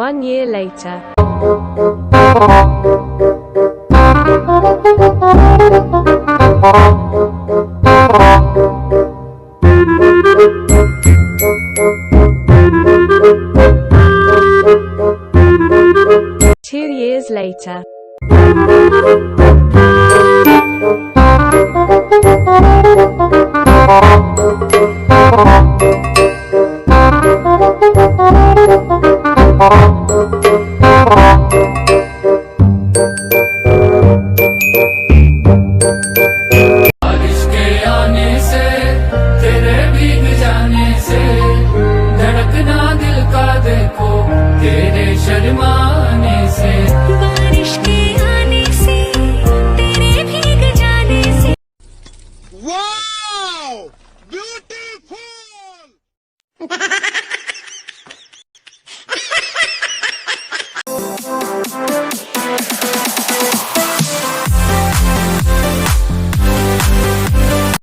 1 year later. Two years later. बारिश के आने से तेरे भीग जाने से धड़कना दिल का देखो तेरे शर्माने से बारिश के आने से तेरे भीग जाने से Wow! Beauty!